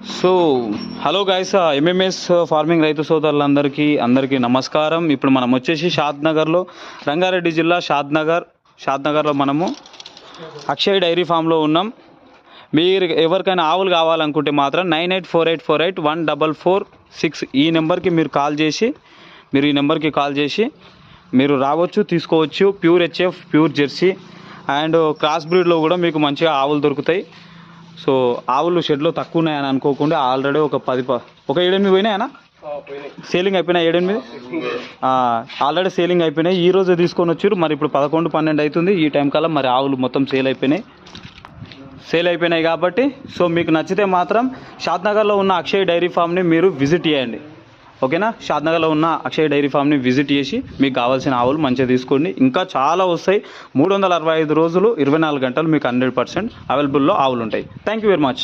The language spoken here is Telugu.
So hello guys, MMS farming రైతు సోదరులందరికీ నమస్కారం. ఇప్పుడు మనం వచ్చేసి షాద్నగర్లో, రంగారెడ్డి జిల్లా షాద్నగర్లో మనము అక్షయ్ డైరీ ఫామ్లో ఉన్నాం. మీరు ఎవరికైనా ఆవులు కావాలనుకుంటే మాత్రం 9848481446 ఈ నెంబర్కి మీరు ఈ నెంబర్కి కాల్ చేసి మీరు రావచ్చు, తీసుకోవచ్చు. Pure HF, pure Jersey and cross బ్రీడ్లో కూడా మీకు మంచిగా ఆవులు దొరుకుతాయి. సో ఆవులు షెడ్లో తక్కువ ఉన్నాయని అనుకోకుండా ఆల్రెడీ ఒక 7-8 పోయినాయనా సేలింగ్ అయిపోయినాయి. 7-8 ఆల్రెడీ సేలింగ్ అయిపోయినాయి. ఈ రోజు తీసుకొని వచ్చారు. మరి ఇప్పుడు 11-12 అవుతుంది. ఈ టైం కల్లా మరి ఆవులు మొత్తం సేల్ అయిపోయినాయి కాబట్టి సో మీకు నచ్చితే మాత్రం షాద్నగర్లో ఉన్న అక్షయ్ డైరీ ఫామ్ని మీరు విజిట్ చేయండి. ఓకేనా? షాద్నగర్లో ఉన్న అక్షయ్ డైరీ ఫామ్ని విజిట్ చేసి మీకు కావాల్సిన ఆవులు మంచిగా తీసుకోండి. ఇంకా చాలా వస్తాయి. 365 రోజులు 24 గంటలు మీకు 100% అవైలబుల్లో ఆవులు ఉంటాయి. Thank you very much.